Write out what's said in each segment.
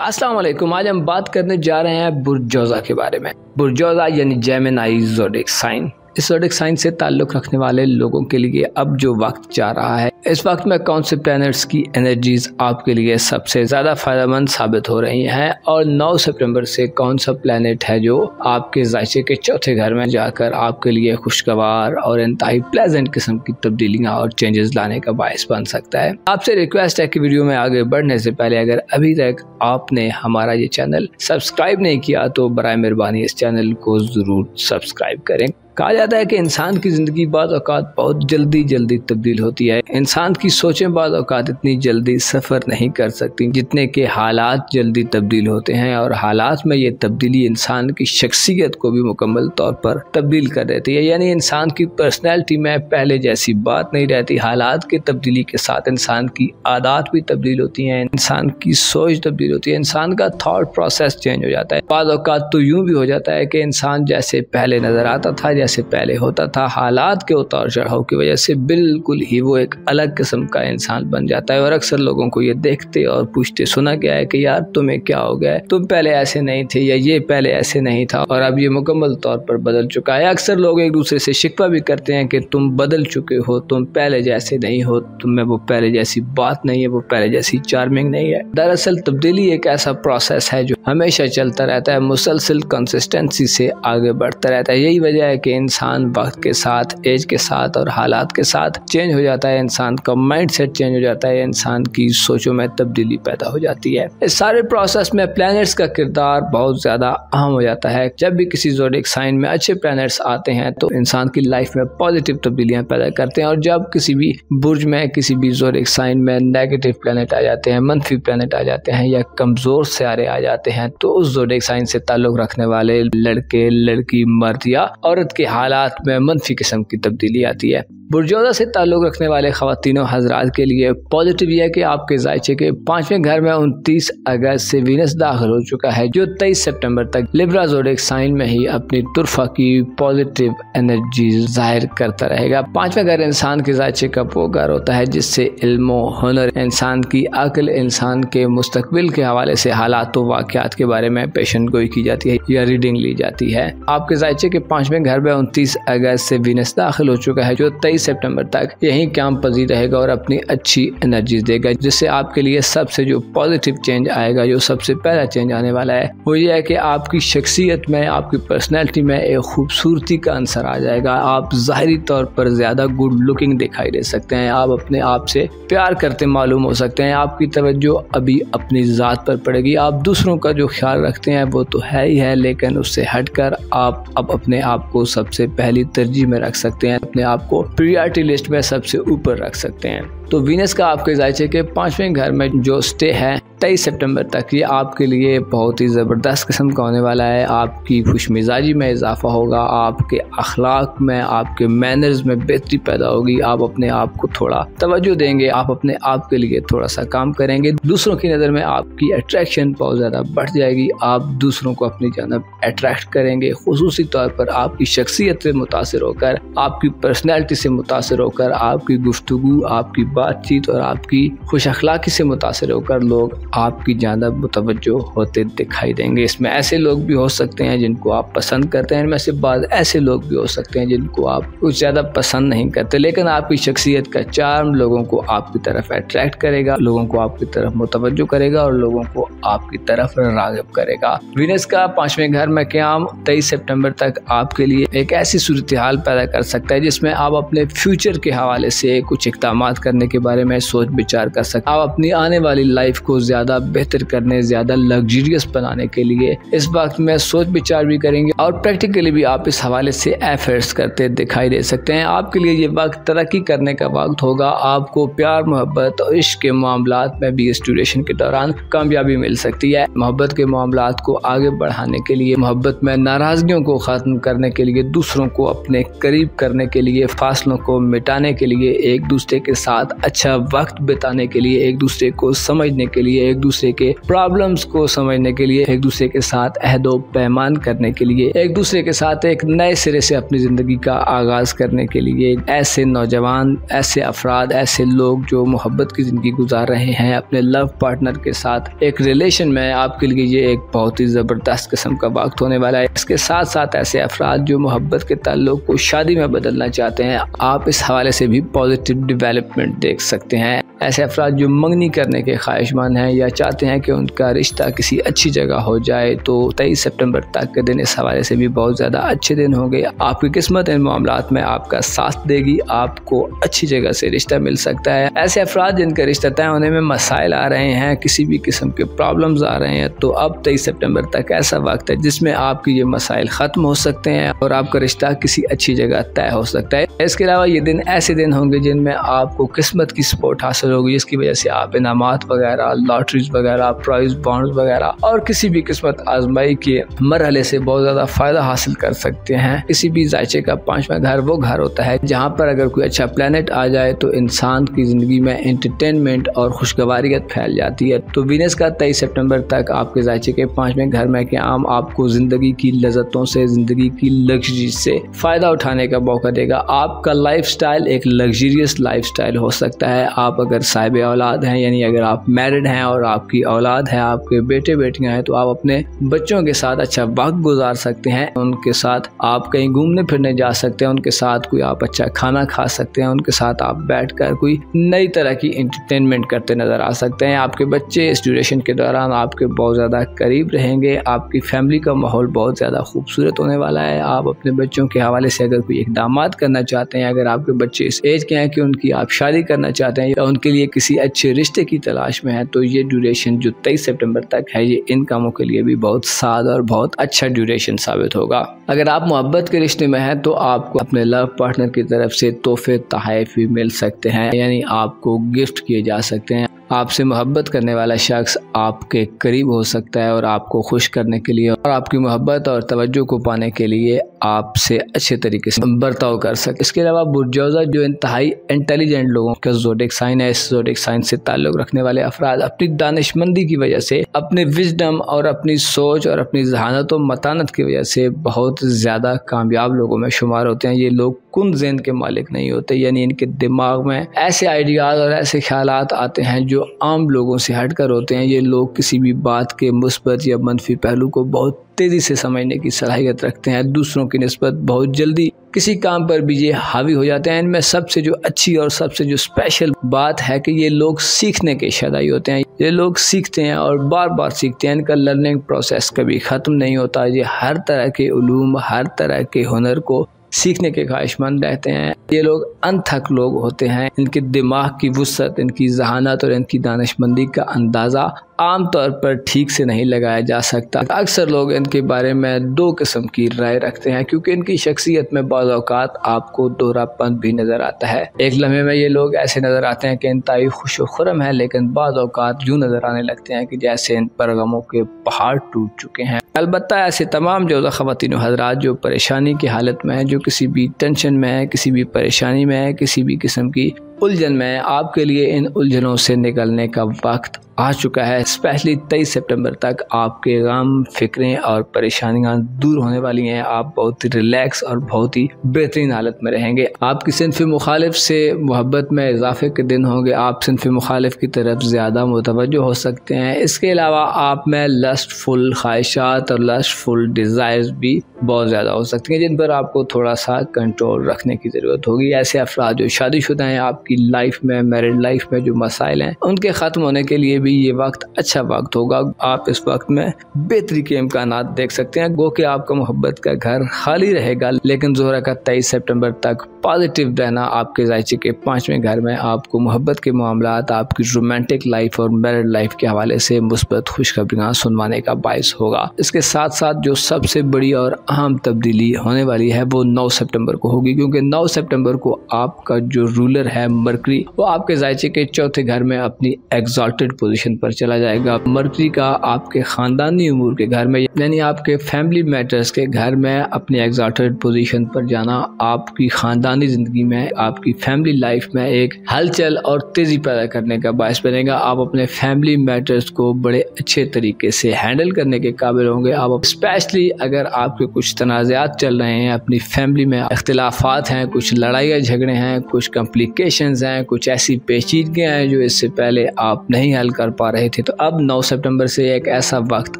अस्सलाम वालेकुम। आज हम बात करने जा रहे हैं बुर्जोज़ा के बारे में। बुर्जोज़ा यानी जेमिनी ज़ोडिएक साइन। इस ज़ोडिएक साइन से ताल्लुक़ रखने वाले लोगों के लिए अब जो वक्त जा रहा है, इस वक्त में कौन से प्लैनेट्स की एनर्जीज आपके लिए सबसे ज़्यादा फ़ायदेमंद साबित हो रही हैं और 9 सितंबर से कौन सा प्लैनेट है जो आपके ज़ायचे के चौथे घर में जाकर आपके लिए खुशगवार और इंतहाई प्लेजेंट किस्म की तब्दीलियाँ और चेंजेस लाने का बायस बन सकता है। आपसे रिक्वेस्ट है कि वीडियो में आगे बढ़ने से पहले अगर अभी तक आपने हमारा ये चैनल सब्सक्राइब नहीं किया तो बराए मेहरबानी इस चैनल को ज़रूर सब्सक्राइब करें। कहा जाता है कि इंसान की ज़िंदगी बाज़ औक़ात बहुत जल्दी तब्दील होती है। इंसान की सोचें बाज़ औक़ात इतनी जल्दी सफ़र नहीं कर सकती जितने के हालात जल्दी तब्दील होते हैं, और हालात में ये तब्दीली इंसान की शख्सियत को भी मुकम्मल तौर पर तब्दील कर देती है। यानी इंसान की पर्सनैलिटी में पहले जैसी बात नहीं रहती। हालात की तब्दीली के साथ इंसान की आदत भी तब्दील होती हैं, इंसान की सोच तब्दील होती है, इंसान का थॉट प्रोसेस चेंज हो जाता है। बाज़ औक़ात तो यूँ भी हो जाता है कि इंसान जैसे पहले नज़र आता था, जैसे पहले होता था, हालात के उतार चढ़ाव की वजह से बिल्कुल ही वो एक अलग किस्म का इंसान बन जाता है। और अक्सर लोगों को ये देखते और पूछते सुना गया है कि यार तुम्हें क्या हो गया है, तुम पहले ऐसे नहीं थे, या ये पहले ऐसे नहीं था और अब ये मुकम्मल तौर पर बदल चुका है। अक्सर लोग एक दूसरे से शिकवा भी करते हैं कि तुम बदल चुके हो, तुम पहले जैसे नहीं हो, तुम्हें वो पहले जैसी बात नहीं है, वो पहले जैसी चार्मिंग नहीं है। दरअसल तब्दीली एक ऐसा प्रोसेस है जो हमेशा चलता रहता है, मुसलसल कंसिस्टेंसी से आगे बढ़ता रहता है। यही वजह है कि इंसान वक्त के साथ, एज के साथ और हालात के साथ चेंज हो जाता है, इंसान का माइंड सेट चेंज हो जाता है, इंसान की सोचों में तब्दीली पैदा हो जाती है। इस सारे प्रोसेस में प्लैनेट्स का किरदार बहुत ज़्यादा अहम हो जाता है। जब भी किसी ज़ोडिएक साइन में अच्छे प्लैनेट्स आते हैं तो इंसान की लाइफ में पॉजिटिव तब्दीलियाँ पैदा करते हैं, और जब किसी भी बुर्ज में, किसी भी ज़ोडिएक साइन में नेगेटिव प्लैनेट आ जाते हैं, मनफी प्लैनेट आ जाते हैं या कमज़ोर सितारे आ जाते हैं, तो उस ज़ोडिएक साइन से ताल्लुक़ रखने वाले लड़के, लड़की, मर्द या औरत के हालात में मनफी किस्म की तब्दीली आती है। बुर्जोज़ा से ताल्लुक़ रखने वाले ख़वातीनों हज़रात के लिए पॉजिटिव यह है कि आपके ज़ायचे के 5वें घर में 29 अगस्त से वीनस दाखिल हो चुका है, जो 23 सितंबर तक लिब्रा ज़ोडिएक साइन में ही अपनी तुरफा की पॉजिटिव एनर्जी जाहिर करता रहेगा। 5वां घर इंसान के ज़ायचे का वो घर होता है जिससे इल्म, हुनर, इंसान की अक्ल, इंसान के मुस्तकबिल के हवाले से हालात व वाक़यात के बारे में पेशन गोई की जाती है या रीडिंग ली जाती है। आपके ज़ायचे के 5वें घर में 29 अगस्त से वीनस दाखिल हो चुका है, जो 23 सितंबर तक यही काम पजीर रहेगा और अपनी अच्छी एनर्जीज देगा, जिससे आपके लिए सबसे जो पॉजिटिव चेंज आएगा, जो सबसे पहला चेंज आने वाला है, वो ये है कि आपकी शख्सियत में, आपकी पर्सनैलिटी में एक खूबसूरती का अंसर आ जाएगा। आप ज़ाहिरी तौर पर ज़्यादा गुड लुकिंग दिखाई दे सकते हैं, आप अपने आप से प्यार करते मालूम हो सकते हैं, आपकी तवज्जो अभी अपनी ज़ात पर पड़ेगी। आप दूसरों का जो ख्याल रखते हैं वो तो है ही है, लेकिन उससे हटकर आप अब अपने आप को सबसे पहली तरजीह में रख सकते हैं, अपने आप को प्रायोरिटी लिस्ट में सबसे ऊपर रख सकते हैं। तो वीनस का आपके ज़ायचे के 5वें घर में जो स्टे है 23 सितंबर तक, ये आपके लिए बहुत ही ज़बरदस्त किस्म का होने वाला है। आपकी खुशमिजाजी में इजाफा होगा, आपके अखलाक में, आपके मैनर्स में बेहतरी पैदा होगी, आप अपने आप को थोड़ा तवज्जो देंगे, आप अपने आप के लिए थोड़ा सा काम करेंगे, दूसरों की नज़र में आपकी अट्रैक्शन बहुत ज़्यादा बढ़ जाएगी, आप दूसरों को अपनी जानब अट्रैक्ट करेंगे, खुसूसी तौर पर आपकी शख्सियत से मुतासिर होकर, आपकी पर्सनैलिटी से मुतासिर होकर, आपकी गुफ्तगू, आपकी बातचीत और आपकी खुश अखलाकी से मुतासिर होकर लोग आपकी जानब मुतवज्जो होते दिखाई देंगे। इसमें ऐसे लोग भी हो सकते हैं जिनको आप पसंद करते हैं, इनमें से बाद ऐसे लोग भी हो सकते हैं जिनको आप कुछ ज़्यादा पसंद नहीं करते, लेकिन आपकी शख्सियत का चार्म लोगों को आपकी तरफ अट्रैक्ट करेगा, लोगों को आपकी तरफ मुतवज्जो करेगा और लोगों को आपकी तरफ राग़िब करेगा। वीनस का 5वें घर में क़याम 23 सितंबर तक आपके लिए एक ऐसी सूरत हाल पैदा कर सकता है जिसमें आप अपने फ्यूचर के हवाले से कुछ इक़दामात करने के बारे में सोच विचार कर सकते हैं। आप अपनी आने वाली लाइफ को ज़्यादा बेहतर करने, ज़्यादा लग्जरियस बनाने के लिए इस वक्त में सोच विचार भी करेंगे और प्रैक्टिकली भी आप इस हवाले से एफर्ट्स करते दिखाई दे सकते हैं। आपके लिए ये वक्त तरक्की करने का वक्त होगा। आपको प्यार, मोहब्बत और इश्क के मामलात में भी इस ड्यूरेशन के दौरान कामयाबी मिल सकती है। मोहब्बत के मामलात को आगे बढ़ाने के लिए, मोहब्बत में नाराज़गियों को ख़त्म करने के लिए, दूसरों को अपने करीब करने के लिए, फासलों को मिटाने के लिए, एक दूसरे के साथ अच्छा वक्त बिताने के लिए, एक दूसरे को समझने के लिए, एक दूसरे के प्रॉब्लम्स को समझने के लिए, एक दूसरे के साथ अहदो पैमान करने के लिए, एक दूसरे के साथ एक नए सिरे से अपनी ज़िंदगी का आगाज़ करने के लिए, ऐसे नौजवान, ऐसे अफराद, ऐसे लोग जो मोहब्बत की ज़िंदगी गुजार रहे हैं, अपने लव पार्टनर के साथ एक रिलेशन में आपके लिए ये एक बहुत ही ज़बरदस्त किस्म का वक्त होने वाला है। इसके साथ साथ ऐसे अफराद जो मोहब्बत के ताल्लुक को शादी में बदलना चाहते हैं, आप इस हवाले से भी पॉजिटिव डेवलपमेंट देख सकते हैं। ऐसे अफराद जो मंगनी करने के ख्वाहिशमंद हैं या चाहते हैं कि उनका रिश्ता किसी अच्छी जगह हो जाए, तो 23 सितंबर तक के दिन इस हवाले से भी बहुत ज़्यादा अच्छे दिन होंगे। आपकी किस्मत इन मामलात में आपका साथ देगी, आपको अच्छी जगह से रिश्ता मिल सकता है। ऐसे अफराद जिनका रिश्ता तय होने में मसाइल आ रहे हैं, किसी भी किस्म के प्रॉब्लम्स आ रहे हैं, तो अब 23 सितंबर तक ऐसा वक्त है जिसमें आपके ये मसाइल ख़त्म हो सकते हैं और आपका रिश्ता किसी अच्छी जगह तय हो सकता है। इसके अलावा ये दिन ऐसे दिन होंगे जिनमें आपको किस्मत की सपोर्ट हासिल होगी, जिसकी वजह से आप इनामात वगैरह, लॉटरीज वगैरह, प्राइज बॉन्ड्स वगैरह और किसी भी किस्मत आजमाई के मरहले से बहुत ज़्यादा फ़ायदा हासिल कर सकते हैं। किसी भी जायचे का 5वां घर वो घर होता है जहाँ पर अगर कोई अच्छा प्लेनेट आ जाए तो इंसान की ज़िंदगी में एंटरटेनमेंट और खुशगवारियत फैल जाती है। तो वीनस का 23 सितंबर तक आपके जायचे के 5वें घर में क़याम आपको ज़िंदगी की लज़्ज़तों से, ज़िंदगी की लग्जरी से फ़ायदा उठाने का मौका देगा। आपका लाइफस्टाइल एक लग्जरियस लाइफस्टाइल हो सकता है। आप अगर साहिब औलाद हैं, यानी अगर आप मैरिड हैं और आपकी औलाद है, आपके बेटे बेटियां हैं, तो आप अपने बच्चों के साथ अच्छा वक्त गुजार सकते हैं। उनके साथ आप कहीं घूमने फिरने जा सकते हैं, उनके साथ कोई आप अच्छा खाना खा सकते हैं, उनके साथ आप बैठकर कोई नई तरह की एंटरटेनमेंट करते नजर आ सकते हैं। आपके बच्चे इस ड्यूरेशन के दौरान आपके बहुत ज़्यादा करीब रहेंगे। आपकी फैमिली का माहौल बहुत ज़्यादा खूबसूरत होने वाला है। आप अपने बच्चों के हवाले से अगर कोई इक़दामात करना चाहते हैं, अगर आपके बच्चे इस एज के हैं कि उनकी आप शादी करना चाहते हैं या उनके लिए किसी अच्छे रिश्ते की तलाश में है, तो ये ड्यूरेशन जो 23 सितंबर तक है, ये इन कामों के लिए भी बहुत साद और बहुत अच्छा ड्यूरेशन साबित होगा। अगर आप मोहब्बत के रिश्ते में हैं तो आपको अपने लव पार्टनर की तरफ से तोहफे तोहफ़े भी मिल सकते हैं, यानी आपको गिफ्ट किए जा सकते हैं। आपसे मोहब्बत करने वाला शख्स आपके करीब हो सकता है और आपको खुश करने के लिए और आपकी मोहब्बत और तवज्जो को पाने के लिए आपसे अच्छे तरीके से बर्ताव कर सकते। इसके अलावा बुर्जौज़ा जो इंतहाई इंटेलिजेंट लोगों का ज़ोडिक साइन है, इस ज़ोडिक साइन से ताल्लुक़ रखने वाले अफराद अपनी दानिशमंदी की वजह से, अपने विजडम और अपनी सोच और अपनी जहानत और मतानत की वजह से बहुत ज़्यादा कामयाब लोगों में शुमार होते हैं। ये लोग कुन ज़हन के मालिक नहीं होते, यानी इनके दिमाग में ऐसे आइडियाज़ और ऐसे ख्यालात आते हैं जो आम लोगों से हटकर होते हैं। ये लोग किसी भी बात के मुस्बत या मनफी पहलू को बहुत तेज़ी से समझने की सलाहियत रखते हैं। दूसरों की निस्बत बहुत जल्दी किसी काम पर भी ये हावी हो जाते हैं। इनमें सबसे जो अच्छी और सबसे जो स्पेशल बात है कि ये लोग सीखने के शदाई होते हैं। ये लोग सीखते हैं और बार बार सीखते हैं। इनका लर्निंग प्रोसेस कभी ख़त्म नहीं होता। ये हर तरह के उलूम, हर तरह के हुनर को सीखने के ख्वाहिशमंद रहते हैं। ये लोग अनथक लोग होते हैं। इनके दिमाग की वुसअत, इनकी जहानत और इनकी दानिशमंदी का अंदाज़ा आम तौर पर ठीक से नहीं लगाया जा सकता। अक्सर लोग इनके बारे में दो किस्म की राय रखते हैं, क्योंकि इनकी शख्सियत में बाज़ औक़ात आपको दोहरापन भी नज़र आता है। एक लम्हे में ये लोग ऐसे नज़र आते हैं कि इंतहाई खुश व खुर्रम है, लेकिन बाज़ औक़ात यूँ नज़र आने लगते हैं कि जैसे इन पर गमों के पहाड़ टूट चुके हैं। अलबत्ता ऐसे तमाम जोज़ा ख़वातीन हज़रात जो परेशानी की हालत में है, जो किसी भी टेंशन में है, किसी भी परेशानी में है, किसी भी किस्म की उलझन में, आपके लिए इन उलझनों से निकलने का वक्त आ चुका है। स्पेशली 23 सितंबर तक आपके गम, फिक्रें और परेशानियां दूर होने वाली हैं। आप बहुत ही रिलैक्स और बहुत ही बेहतरीन हालत में रहेंगे। आपकी सिनफ़ मुखालिफ से मोहब्बत में इजाफे के दिन होंगे। आप सिनफ़ मुखालिफ की तरफ ज़्यादा मुतवज्जो हो सकते हैं। इसके अलावा आप में लस्टफुल ख्वाहिशात और लस्टफुल डिज़ायर्स भी बहुत ज़्यादा हो सकती हैं, जिन पर आपको थोड़ा सा कंट्रोल रखने की ज़रूरत होगी। ऐसे अफराद जो शादीशुदा हैं, आपकी लाइफ में, मैरिड लाइफ में जो मसाइल हैं, उनके ख़त्म होने के लिए भी ये वक्त अच्छा वक्त होगा। आप इस वक्त में बेहतरी के इम्कानात देख सकते हैं। गो कि आपका मोहब्बत का घर खाली रहेगा, लेकिन ज़ोहरा का 23 सितंबर तक पॉजिटिव रहना आपके जायचे के 5वें घर में आपको मोहब्बत के मामलात, आपकी रोमांटिक लाइफ और मैरिड लाइफ के हवाले से मुस्बत खुशखबरियाँ सुनवाने का बायस होगा। इसके साथ साथ जो सबसे बड़ी और अहम तब्दीली होने वाली है वो 9 सितंबर को होगी, क्योंकि 9 सितंबर को आपका जो रूलर है मरकरी, वो आपके जायचे के 4थे घर में अपनी एग्जॉल्टेड पोजीशन पर चला जाएगा। मरकरी का आपके ख़ानदानी उमूर के घर में, यानी आपके फैमिली मैटर्स के घर में अपनी एग्जॉल्टेड पोजीशन पर जाना आपकी ख़ानदानी ज़िंदगी में, आपकी फैमिली लाइफ में एक हलचल और तेज़ी पैदा करने का बायस बनेगा। आप अपने फैमिली मैटर्स को बड़े अच्छे तरीके से हैंडल करने के काबिल होंगे। आप स्पेशली अगर आपके कुछ तनाज़ात चल रहे हैं, अपनी फैमिली में इख्तिलाफात हैं, कुछ लड़ाइयाँ झगड़े हैं, कुछ कॉम्प्लिकेशन कॉम्प्लिकेशंस हैं, कुछ ऐसी पेचीदगियाँ हैं जो इससे पहले आप नहीं हल कर पा रहे थे। तो अब 9 सितंबर से एक ऐसा वक्त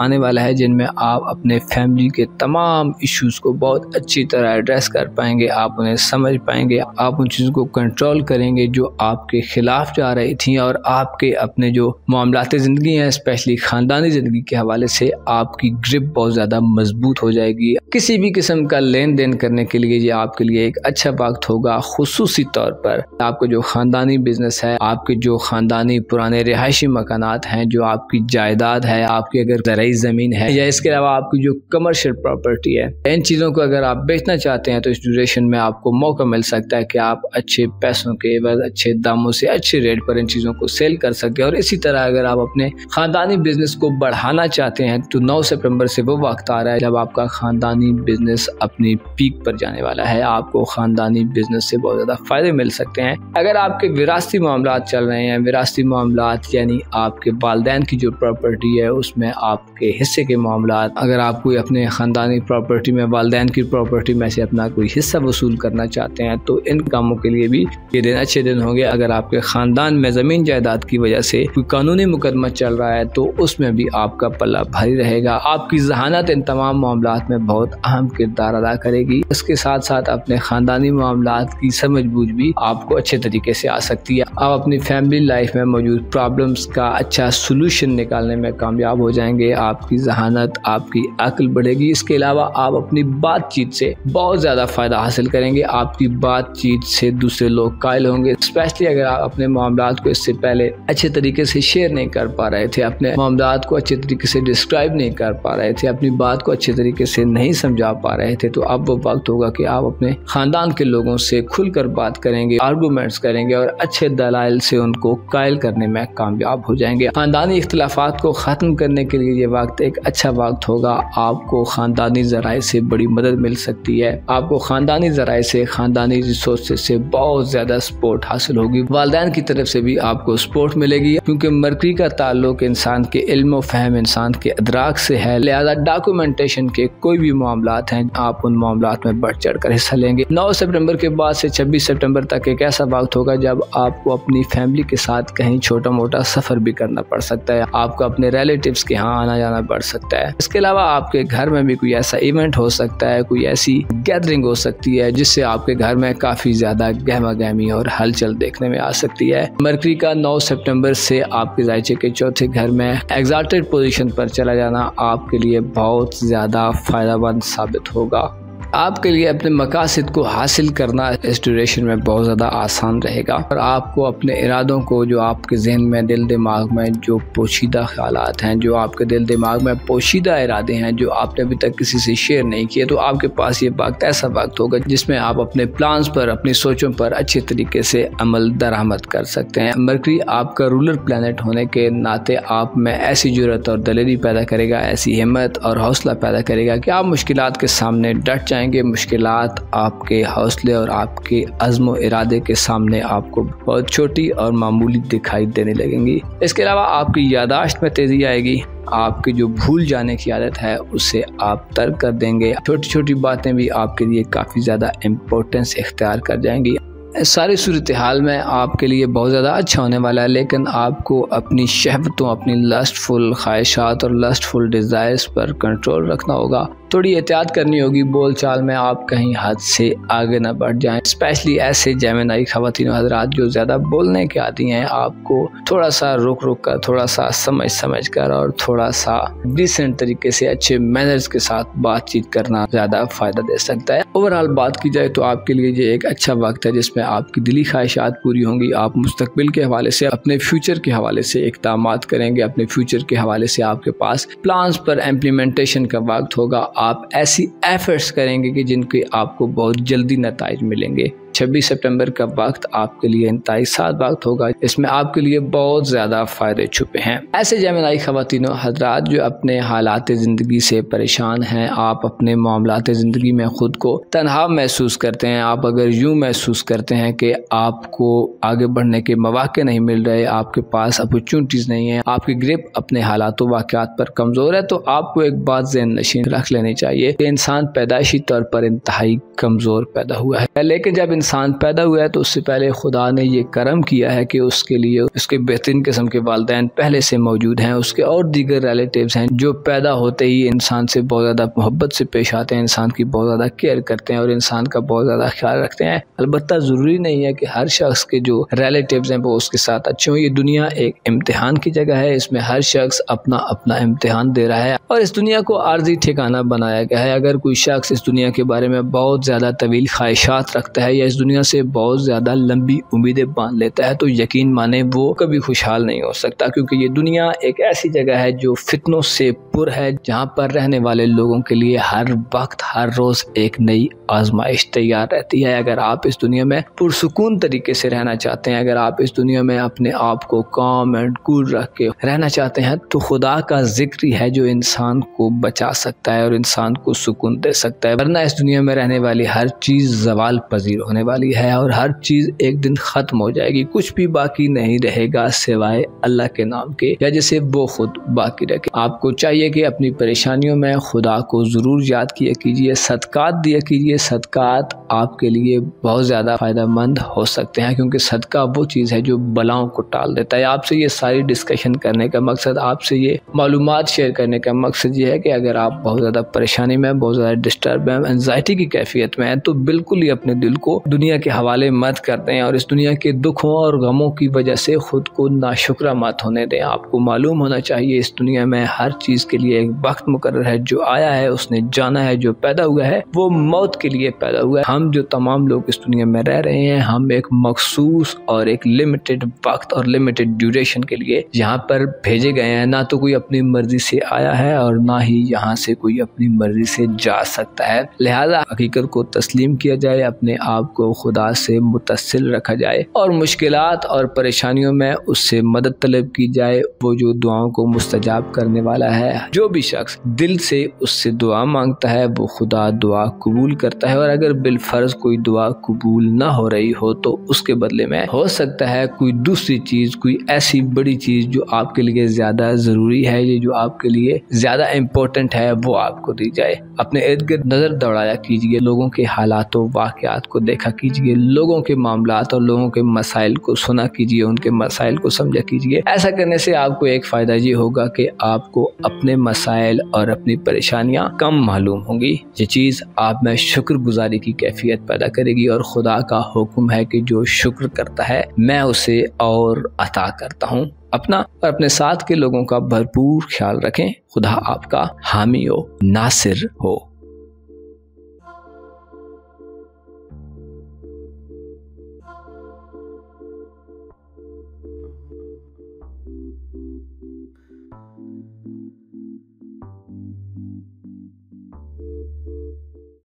आने वाला है जिनमें आप अपने फैमिली के तमाम इश्यूज़ को बहुत अच्छी तरह एड्रेस कर पाएंगे, आप उन्हें समझ पाएंगे, आप उन चीज़ों को कंट्रोल करेंगे जो आपके खिलाफ जा रही थी, और आपके अपने जो मामलाती ज़िंदगी हैं, स्पेशली ख़ानदानी ज़िंदगी के हवाले से आपकी ग्रिप बहुत ज़्यादा मजबूत हो जाएगी। किसी भी किस्म का लेन देन करने के लिए ये आपके लिए एक अच्छा वक्त होगा। खुसूसी तौर पर आपको जो ख़ानदानी बिजनेस है, आपके जो ख़ानदानी पुराने रिहायशी मकानात हैं, जो आपकी जायदाद है, आपकी अगर ज़राई ज़मीन है, या इसके अलावा आपकी जो कमर्शियल प्रॉपर्टी है, इन चीज़ों को अगर आप बेचना चाहते हैं तो इस ड्यूरेशन में आपको मौका मिल सकता है कि आप अच्छे पैसों के एवज, अच्छे दामों से, अच्छे रेट पर इन चीज़ों को सेल कर सकें। और इसी तरह अगर आप अपने ख़ानदानी बिजनेस को बढ़ाना चाहते हैं तो 9 सितंबर से वो वक्त आ रहा है जब आपका ख़ानदानी बिजनेस अपनी पीक पर जाने वाला है। आपको ख़ानदानी बिजनेस से बहुत ज़्यादा फ़ायदे मिल सकते हैं। अगर आपके विरासती मामलात चल रहे हैं, विरासती मामलात यानी आपके वालिदैन की जो प्रॉपर्टी है उसमें आपके हिस्से के मामलात, अगर आप कोई अपने ख़ानदानी प्रॉपर्टी में वालिदैन की प्रॉपर्टी में से अपना कोई हिस्सा वसूल करना चाहते हैं तो इन कामों के लिए भी ये दिन अच्छे दिन होंगे। अगर आपके ख़ानदान में ज़मीन जायदाद की वजह से कोई कानूनी मुकदमा चल रहा है तो उसमें भी आपका पल्ला भारी रहेगा। आपकी ज़हानत इन तमाम मामलात में बहुत अहम किरदार अदा करेगी। इसके साथ साथ अपने ख़ानदानी मामलात की समझ बूझ भी आपको अच्छे तरीके से आ सकती है। आप अपनी फैमिली लाइफ में मौजूद प्रॉब्लम्स का अच्छा सोल्यूशन निकालने में कामयाब हो जाएंगे। आपकी ज़हानत, आपकी अक्ल बढ़ेगी। इसके अलावा आप अपनी बातचीत से बहुत ज़्यादा फ़ायदा हासिल करेंगे। आपकी बातचीत से दूसरे लोग कायल होंगे, स्पेशली अगर आप अपने मामलात को इससे पहले अच्छे तरीके से शेयर नहीं कर पा रहे थे, अपने मामलात को अच्छे तरीके से डिस्क्राइब नहीं कर पा रहे थे, अपनी बात को अच्छे तरीके से नहीं समझा पा रहे थे, तो अब वो वक्त होगा कि आप अपने ख़ानदान के लोगों से खुलकर बात करेंगे, आर्गूमेंट्स करेंगे और अच्छे दलाइल से उनको कायल करने में कामयाब हो जाएंगे। ख़ानदानी इख्तिलाफात को ख़त्म करने के लिए ये वक्त एक अच्छा वक्त होगा। आपको ख़ानदानी ज़राए से बड़ी मदद मिल सकती है। आपको ख़ानदानी ज़राए से, ख़ानदानी रिसोर्सेज से बहुत ज़्यादा सपोर्ट हासिल होगी। वालिदैन की तरफ से भी आपको सपोर्ट मिलेगी, क्योंकि मरकरी का ताल्लुक इंसान के इल्म व फहम, इंसान के अदराक से है। लिहाजा डॉक्यूमेंटेशन के कोई भी मामलात हैं, आप उन मामलात में बढ़ चढ़ कर हिस्सा लेंगे। 9 सितंबर के बाद से 26 सितंबर तक एक ऐसा वक्त होगा जब आपको अपनी फैमिली के साथ कहीं छोटा मोटा सफ़र भी करना पड़ सकता है। आपको अपने रिलेटिव्स के यहाँ आना जाना पड़ सकता है। इसके अलावा आपके घर में भी कोई ऐसा इवेंट हो सकता है, कोई ऐसी गैदरिंग हो सकती है जिससे आपके घर में काफ़ी ज़्यादा गहमा गहमी और हलचल देखने में आ सकती है। मरकरी का 9 सितंबर से आपके ज़ायचे के चौथे घर में एग्जॉल्टेड पोजीशन पर चला जाना आपके लिए बहुत ज़्यादा फ़ायदेमंद साबित होगा। आपके लिए अपने मकासद को हासिल करना इस ड्यूरेशन में बहुत ज़्यादा आसान रहेगा, और आपको अपने इरादों को, जो आपके जहन में, दिल दिमाग में जो पोशीदा ख्यालात हैं, जो आपके दिल दिमाग में पोशीदा इरादे हैं जो आपने अभी तक किसी से शेयर नहीं किए, तो आपके पास ये वक्त ऐसा वक्त होगा जिसमें आप अपने प्लान्स पर, अपनी सोचों पर अच्छे तरीके से अमल दरामद कर सकते हैं। मरकरी आपका रूलर प्लैनेट होने के नाते आप में ऐसी जुर्रत और दलेरी पैदा करेगा, ऐसी हिम्मत और हौसला पैदा करेगा कि आप मुश्किलात के सामने डट जाएंगे। मुश्किलात आपके हौसले और आपके अज़्म और इरादे के सामने आपको बहुत छोटी और मामूली दिखाई देने लगेंगी। इसके अलावा आपकी यादाश्त में तेज़ी आएगी। आपकी जो भूल जाने की आदत है उसे आप तर्क कर देंगे। छोटी छोटी बातें भी आपके लिए काफ़ी ज़्यादा इम्पोर्टेंस इख्तियार कर जाएंगी। सारी सूरत हाल में आपके लिए बहुत ज़्यादा अच्छा होने वाला है, लेकिन आपको अपनी शहवतों, अपनी लस्टफुल ख्वाहिशात और लस्टफुल डिज़ायर्स पर कंट्रोल रखना होगा। थोड़ी एहतियात करनी होगी बोल चाल में, आप कहीं हद से आगे ना बढ़ जाएं। स्पेशली ऐसे जेमिनाई ख़वातीन हज़रात जो ज़्यादा बोलने के आदी हैं, आपको थोड़ा सा रुक रुक कर, थोड़ा सा समझ समझ कर और थोड़ा सा डिसेंट तरीके से, अच्छे मैनर्स के साथ बातचीत करना ज़्यादा फ़ायदा दे सकता है। ओवरऑल बात की जाए तो आपके लिए ये एक अच्छा वक्त है जिसमें आपकी दिली ख्वाहिशात पूरी होंगी। आप मुस्तकबिल के हवाले से, अपने फ्यूचर के हवाले से इक़दामात करेंगे। अपने फ्यूचर के हवाले से आपके पास प्लान्स पर इम्प्लीमेंटेशन का वक्त होगा। आप ऐसी एफर्ट्स करेंगे कि जिनके आपको बहुत जल्दी नताइज मिलेंगे। 26 सितंबर का वक्त आपके लिए इंतहाई साद वक्त होगा, इसमें आपके लिए बहुत ज़्यादा फ़ायदे छुपे हैं। ऐसे जेमिनाई ख़वातीनों हज़रात जो अपने हालात ज़िंदगी से परेशान हैं, आप अपने मामलात ज़िंदगी में ख़ुद को तन्हा महसूस करते हैं, आप अगर यूँ महसूस करते हैं कि आपको आगे बढ़ने के मौक़े नहीं मिल रहे, आपके पास अपॉर्चुनिटीज़ नहीं है, आपकी ग्रिप अपने हालात वाक़यात पर कमज़ोर है, तो आपको एक बात ज़हन नशीन रख लेनी चाहिए कि इंसान पैदाइशी तौर पर इंतहाई कमज़ोर पैदा हुआ है, लेकिन जब इंसान पैदा हुआ है तो उससे पहले खुदा ने ये करम किया है कि उसके लिए उसके बेहतरीन किस्म के वालिदैन पहले से मौजूद हैं, उसके और दीगर रिलेटिव्स हैं जो पैदा होते ही इंसान से बहुत ज़्यादा मोहब्बत से पेश आते हैं, इंसान की बहुत ज़्यादा केयर करते हैं और इंसान का बहुत ज़्यादा ख्याल रखते हैं। अलबत्ता ज़रूरी नहीं है कि हर शख्स के जो रिलेटिव्स हैं वो उसके साथ अच्छे हों। ये दुनिया एक इम्तिहान की जगह है, इसमें हर शख्स अपना अपना इम्तिहान दे रहा है और इस दुनिया को आर्जी ठिकाना बनाया गया है। अगर कोई शख्स इस दुनिया के बारे में बहुत ज़्यादा तवील ख्वाहिशात रखता है या इस दुनिया से बहुत ज़्यादा लंबी उम्मीदें बांध लेता है तो यकीन माने वो कभी खुशहाल नहीं हो सकता, क्योंकि ये दुनिया एक ऐसी जगह है जो फितनों से पुर है, जहाँ पर रहने वाले लोगों के लिए हर वक्त हर रोज़ एक नई आजमाइश तैयार रहती है। अगर आप इस दुनिया में पुरसुकून तरीके से रहना चाहते हैं, अगर आप इस दुनिया में अपने आप को काम एंड कूल रख के रहना चाहते हैं तो खुदा का जिक्र ही है जो इंसान को बचा सकता है और इंसान को सुकून दे सकता है। वरना इस दुनिया में रहने वाली हर चीज़ ज़वाल पजीर होने वाली है और हर चीज़ एक दिन ख़त्म हो जाएगी, कुछ भी बाकी नहीं रहेगा सिवाय अल्लाह के नाम के या जिसे वो खुद बाकी रखे। आपको चाहिए कि अपनी परेशानियों में खुदा को ज़रूर याद किया कीजिए, सदकात दिया कीजिए। सदकात आपके लिए बहुत ज़्यादा फ़ायदेमंद हो सकते हैं, क्योंकि सदका वो चीज़ है जो बलाओं को टाल देता है। आपसे ये सारी डिस्कशन करने का मकसद, आपसे ये मालूमात शेयर करने का मकसद ये है कि अगर आप बहुत ज़्यादा परेशानी में, बहुत ज़्यादा डिस्टर्ब हैं, एंजाइटी की कैफियत में हैं, तो बिल्कुल ही अपने दिल को दुनिया के हवाले मत कर दें और इस दुनिया के दुखों और गमों की वजह से खुद को नाशुक्र मत होने दें। आपको मालूम होना चाहिए इस दुनिया में हर चीज़ के लिए एक वक्त मुकर्रर है, जो आया है उसने जाना है, जो पैदा हुआ है वो मौत के लिए पैदा हुआ है। हम जो तमाम लोग इस दुनिया में रह रहे हैं, हम एक मखसूस और एक लिमिटेड वक्त और लिमिटेड ड्यूरेशन के लिए यहाँ पर भेजे गए हैं। ना तो कोई अपनी मर्जी से आया है और ना ही यहाँ से कोई अपनी मर्जी से जा सकता है। लिहाजा हकीकत को तस्लीम किया जाए, अपने आप को खुदा से मुत्तसिल रखा जाए और मुश्किलात और परेशानियों में उससे मदद तलब की जाए। वो जो दुआओं को मुस्तजाब करने वाला है, जो भी शख्स दिल से उससे दुआ मांगता है वो खुदा दुआ कबूल करता है। और अगर बिलफर्ज कोई दुआ कबूल ना हो रही हो तो उसके बदले में हो सकता है कोई दूसरी चीज़, कोई ऐसी बड़ी चीज़ जो आपके लिए ज़्यादा ज़रूरी है, ये जो आपके लिए ज़्यादा इम्पोर्टेंट है, वो आपको दी जाए। अपने इर्द गिर्द नज़र दौड़ाया कीजिए, लोगों के हालात व वाक़यात को देखा कीजिए, लोगों के मामलात और लोगों के मसाइल को सुना कीजिए, उनके मसाइल को समझा कीजिए। ऐसा करने से आपको एक फ़ायदा ये होगा कि आपको अपने मसाइल और अपनी परेशानियाँ कम मालूम होंगी। ये चीज़ आप में शुक्रगुजारी की कैफियत पैदा करेगी और खुदा का हुक्म है कि जो शुक्र करता है मैं उसे और अता करता हूँ। अपना और अपने साथ के लोगों का भरपूर ख्याल रखें। खुदा आपका हामी हो, नासिर हो।